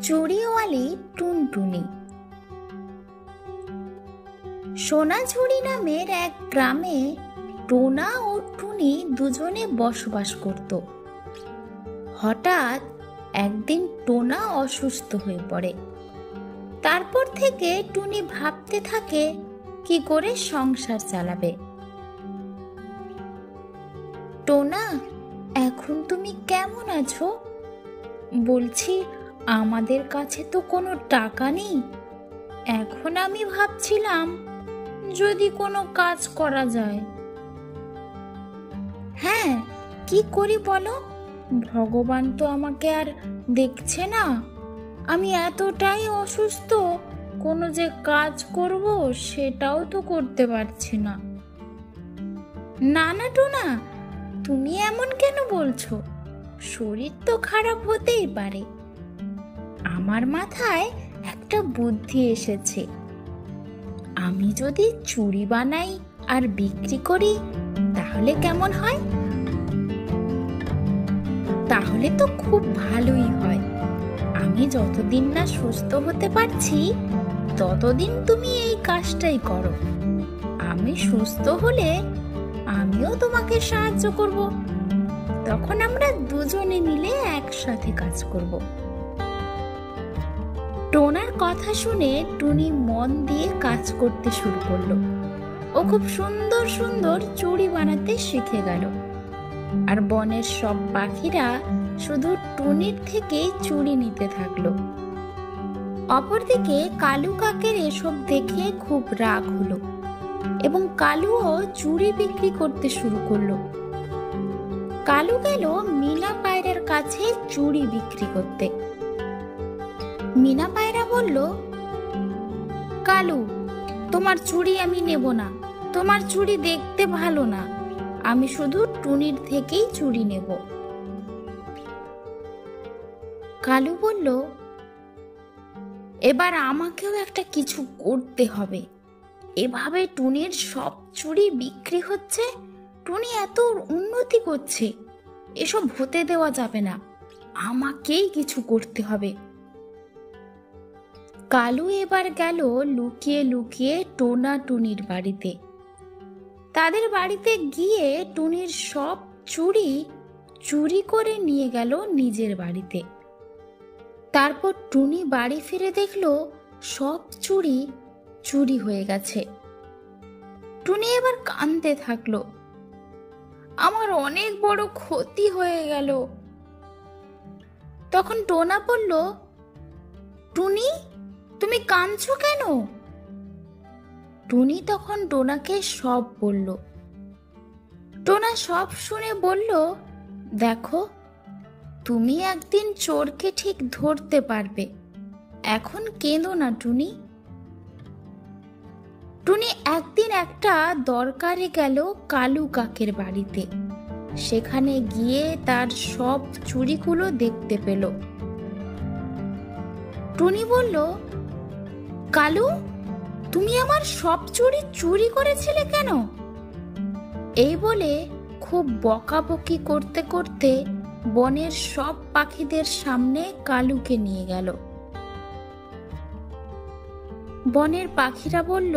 চুড়িওয়ালি টুনটুনি। সোনাঝুরি নামের এক গ্রামে টোনা ও টুনি দুজনে বসবাস করত। হঠাৎ একদিন টোনা অসুস্থ হয়ে পড়ে। তারপর থেকে টুনি ভাবতে থাকে কি করে সংসার চালাবে। টোনা, এখন তুমি কেমন আছো? বলছি, আমাদের কাছে তো কোনো টাকা নেই। এখন আমি ভাবছিলাম যদি কোনো কাজ করা যায়। হ্যাঁ, কি করি বলো? ভগবান তো আমাকে আর দেখছে না। আমি এতটাই অসুস্থ, কোনো যে কাজ করব সেটাও তো করতে পারছি না। না না টোনা, তুমি এমন কেন বলছো? শরীর তো খারাপ হতেই পারে। আমার মাথায় একটা বুদ্ধি এসেছে। আমি যদি চুড়ি বানাই আর বিক্রি করি তাহলে কেমন হয়? তাহলে তো খুব ভালোই হয়। আমি যতদিন না সুস্থ হতে পারছি ততদিন তুমি এই কাজটাই করো। আমি সুস্থ হলে আমিও তোমাকে সাহায্য করব। তখন আমরা দুজনে মিলে একসাথে কাজ করব। টোনার কথা শুনে টুনি মন দিয়ে কাজ করতে শুরু করলো। ও খুব সুন্দর সুন্দর চুড়ি বানাতে শিখে গেল। আর বনের সব পাখিরা শুধু টুনির থেকেই চুড়ি নিতে থাকলো। অপরদিকে কালু কাকের এসব দেখে খুব রাগ হলো এবং কালুও চুড়ি বিক্রি করতে শুরু করলো। কালু গেল মিনা পায়রার কাছে চুড়ি বিক্রি করতে। মিনা পায়রা বলল, কালু, তোমার চুড়ি আমি নেব না। তোমার চুড়ি দেখতে ভালো না। আমি শুধু টুনির থেকেই চুড়ি নেব। কালু বলল, এবার আমাকেও একটা কিছু করতে হবে। এভাবে টুনির সব চুড়ি বিক্রি হচ্ছে, টুনি এত উন্নতি করছে, এসব হতে দেওয়া যাবে না। আমাকেই কিছু করতে হবে। কালু এবার গেল লুকিয়ে লুকিয়ে টোনা টুনির বাড়িতে। তাদের বাড়িতে গিয়ে টুনির সব চুড়ি চুরি করে নিয়ে গেল নিজের বাড়িতে। তারপর টুনি বাড়ি ফিরে দেখলো সব চুড়ি চুরি হয়ে গেছে। টুনি এবার কাঁদতে থাকলো, আমার অনেক বড় ক্ষতি হয়ে গেল। তখন টোনা বলল, টুনি, তুমি কাঁদছো কেন? টুনি তখন টোনাকে সব বলল। টোনা সব শুনে বলল, দেখো, তুমি একদিন চোরকে ঠিক ধরতে পারবে। এখন কেঁদো না টুনি। টুনি একদিন একটা দরকারে গেল কালু কাকের বাড়িতে। সেখানে গিয়ে তার সব চুড়িগুলো দেখতে পেল। টুনি বলল, কালু, তুমি আমার সব চুড়ি চুরি করেছিলে কেন? এই বলে খুব বকাবকি করতে করতে বনের সব পাখিদের সামনে কালুকে নিয়ে গেল। বনের পাখিরা বলল,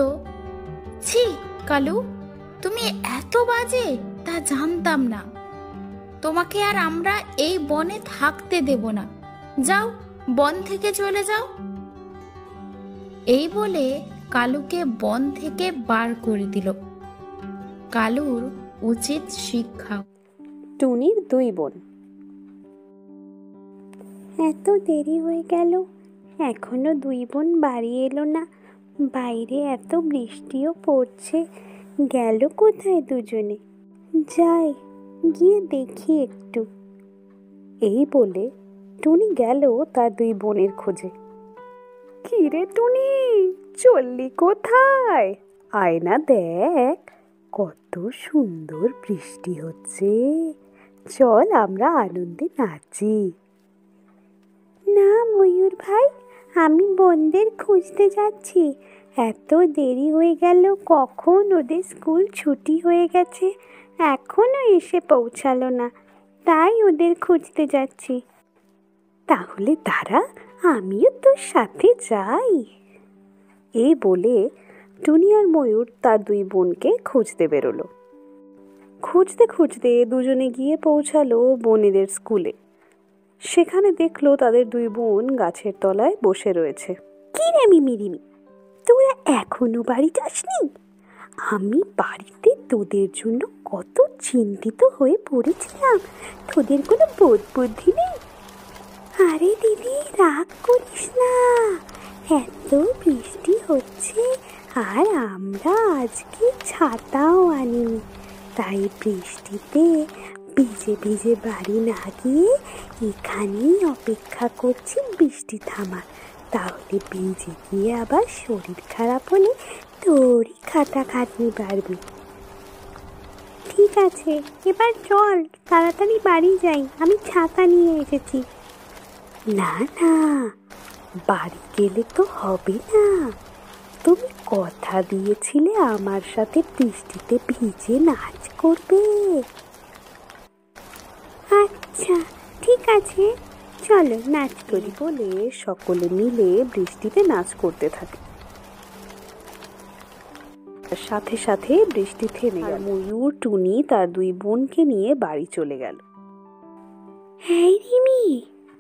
ছি কালু, তুমি এত বাজে, তা জানতাম না। তোমাকে আর আমরা এই বনে থাকতে দেব না। যাও, বন থেকে চলে যাও। এই বলে কালুকে বন থেকে বার করে দিল। কালুর উচিত শিক্ষা। টুনির দুই বোন। এত দেরি হয়ে গেল, এখনো দুই বোন বাড়ি এলো না। বাইরে এত বৃষ্টিও পড়ছে, গেল কোথায় দুজনে? যাই, গিয়ে দেখি একটু। এই বলে টুনি গেল তার দুই বোনের খোঁজে। কিরে টুনি, চললি কোথায়? আয় না, দেখ কত সুন্দর বৃষ্টি হচ্ছে। চল আমরা আনন্দে নাচি। না ময়ূর ভাই, আমি বোনদের খুঁজতে যাচ্ছি। এত দেরি হয়ে গেল, কখন ওদের স্কুল ছুটি হয়ে গেছে, এখনো এসে পৌঁছালো না, তাই ওদের খুঁজতে যাচ্ছি। তাহলে দাঁড়া, আমিও তোর সাথে যাই। এই বলে টুনি আর ময়ূর তার দুই বোনকে খুঁজতে বেরোলো। খুঁজতে খুঁজতে দুজনে গিয়ে পৌঁছালো বনেদের স্কুলে। সেখানে দেখলো তাদের দুই বোন গাছের তলায় বসে রয়েছে। কি রে মিমিরিমি, তোরা এখনো বাড়ি যাসনি? আমি বাড়িতে তোদের জন্য কত চিন্তিত হয়ে পড়েছিলাম, তোদের কোনো বোধ বুদ্ধি নেই। আরে দিদি, রাগ করিস না, এত বৃষ্টি হচ্ছে আর আমরা আজকে ছাতাও আনিনি, তাই বৃষ্টিতে ভিজে ভিজে বাড়ি না গিয়ে এখানেই অপেক্ষা করছি বৃষ্টি থামার। তাহলে ভিজে গিয়ে আবার শরীর খারাপ হলে তোরই খাটাখাটনি বাড়বে। ঠিক আছে, এবার চল তাড়াতাড়ি বাড়ি যাই, আমি ছাতা নিয়ে এসেছি। না না, বাড়ি গেলে তো হবে না, তুমি কথা দিয়েছিলে আমার সাথে বৃষ্টিতে ভিজে নাচ করবে। আচ্ছা ঠিক আছে, চলো নাচ করি বলে সকলে মিলে বৃষ্টিতে নাচ করতে থাকে। সাথে সাথে বৃষ্টি থেমে গেল। ময়ূর টুনি তার দুই বোনকে নিয়ে বাড়ি চলে গেল। হ্যাঁ রিমি,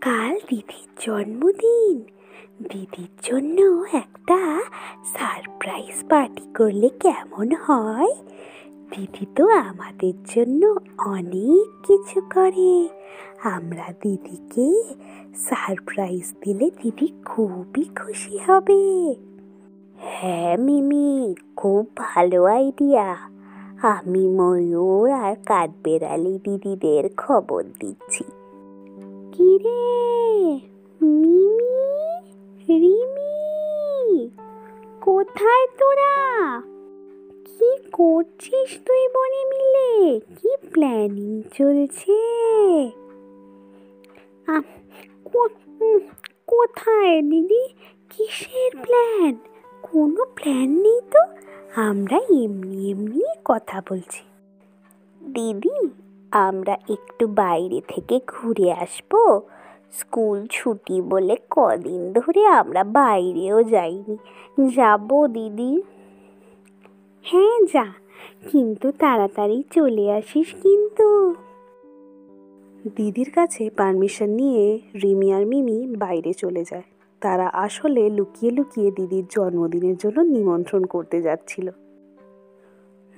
কাল দিদির জন্মদিন, দিদির জন্য একটা সারপ্রাইজ পার্টি করলে কেমন হয়? দিদি তো আমাদের জন্য অনেক কিছু করে, আমরা দিদিকে সারপ্রাইজ দিলে দিদি খুবই খুশি হবে। হ্যাঁ মিমি, খুব ভালো আইডিয়া। আমি ময়ূর আর কাঠবেড়ালি দিদিদের খবর দিচ্ছি। কিরে মিমি, রিমি, কোথায় তোরা? কি করছিস তুই বনে মিলে? কি প্ল্যানিং চলছে? কোথায় দিদি? কিসের প্ল্যান? কোনো প্ল্যান নেই তো, আমরা এমনি এমনি কথা বলছি। দিদি, আমরা একটু বাইরে থেকে ঘুরে আসবো। স্কুল ছুটি বলে কদিন ধরে আমরা বাইরেও যাইনি, যাব দিদি। হ্যাঁ যা, কিন্তু তাড়াতাড়ি চলে আসিস কিন্তু। দিদির কাছে পারমিশন নিয়ে রিমি আর মিমি বাইরে চলে যায়। তারা আসলে লুকিয়ে লুকিয়ে দিদির জন্মদিনের জন্য নিমন্ত্রণ করতে যাচ্ছিল।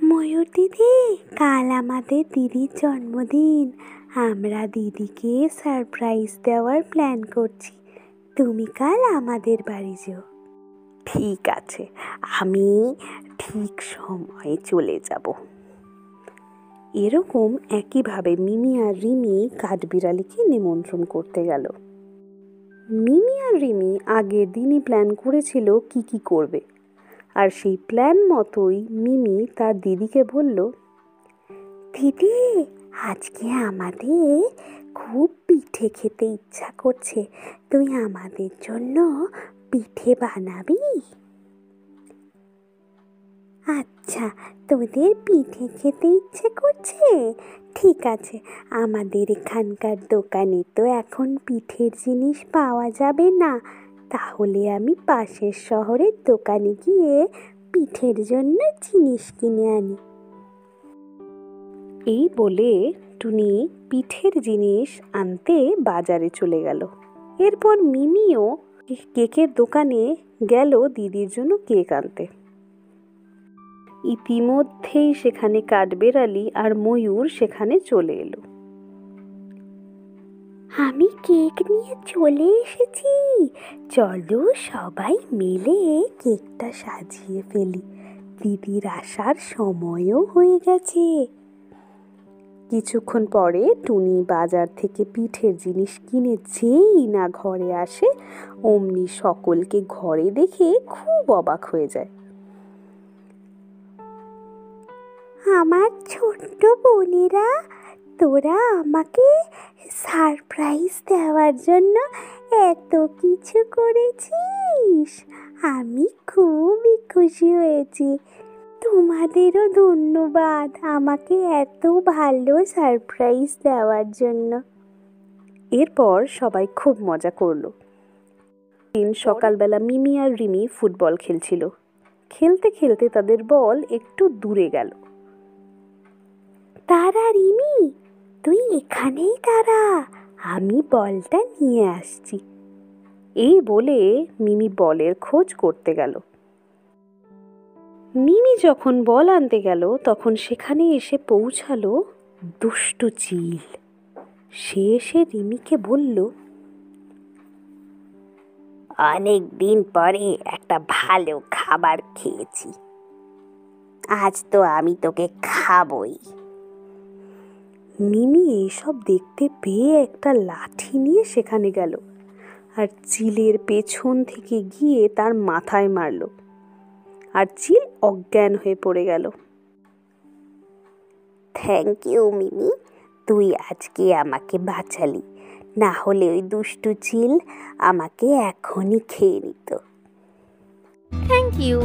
ময়ূর দিদি, কাল আমাদের দিদির জন্মদিন, আমরা দিদিকে সারপ্রাইজ দেওয়ার প্ল্যান করছি, তুমি কাল আমাদের বাড়ি যেও। ঠিক আছে, আমি ঠিক সময়ে চলে যাব। এরকম একইভাবে মিমি আর রিমি কাঠবিড়ালিকে নিমন্ত্রণ করতে গেল। মিমি আর রিমি আগের দিনই প্ল্যান করেছিল কি কি করবে, আর সেই প্ল্যান মতোই মিমি তার দিদিকে বলল, দিদি, আজকে আমাদের খুব পিঠে খেতে ইচ্ছা করছে, তুই আমাদের জন্য পিঠে বানাবি? আচ্ছা, তোদের পিঠে খেতে ইচ্ছে করছে, ঠিক আছে, আমাদের এখানকার দোকানে তো এখন পিঠের জিনিস পাওয়া যাবে না, তাহলে আমি পাশের শহরের দোকানে গিয়ে পিঠের জন্য জিনিস কিনে আনি। এই বলে টুনি পিঠের জিনিস আনতে বাজারে চলে গেল। এরপর মিমিও কেকের দোকানে গেল দিদির জন্য কেক আনতে। ইতিমধ্যেই সেখানে কাঠবেড়ালি আর ময়ূর সেখানে চলে এলো। আমি কেক নিয়ে চলে এসেছি, চলো সবাই মিলে কেকটা সাজিয়ে ফেলি, দিদির আসার সময়ও হয়ে গেছে। কিছুক্ষণ পরে টুনি বাজার থেকে পিঠের জিনিস কিনে যেই না ঘরে আসে, অমনি সকলকে ঘরে দেখে খুব অবাক হয়ে যায়। আমার ছোট্ট বোনেরা, তোরা আমাকে সারপ্রাইজ দেওয়ার জন্য এত কিছু করেছিস, আমি খুবই খুশি হয়েছি। তোমাদেরও ধন্যবাদ আমাকে এত ভালো সারপ্রাইজ দেওয়ার জন্য। এরপর সবাই খুব মজা করলো। দিন সকালবেলা মিমি আর রিমি ফুটবল খেলছিল। খেলতে খেলতে তাদের বল একটু দূরে গেল। তারা রিমি, তুই এখানেই দাঁড়া, আমি বলটা নিয়ে আসছি। এই বলে মিমি বলের খোঁজ করতে গেল। মিমি যখন বল আনতে গেল তখন সেখানে এসে পৌঁছালো দুষ্টু চিল। সে এসে রিমিকে বলল, অনেক দিন পরে একটা ভালো খাবার খেয়েছি, আজ তো আমি তোকে খাবই। মিমি এইসব দেখতে পেয়ে একটা লাঠি নিয়ে সেখানে গেল আর চিলের পেছন থেকে গিয়ে তার মাথায় মারল, আর চিল অজ্ঞান হয়ে পড়ে গেল। থ্যাংক ইউ মিমি, তুই আজকে আমাকে বাঁচালি, না হলে ওই দুষ্টু চিল আমাকে এখনই খেয়ে নিত। Thank you.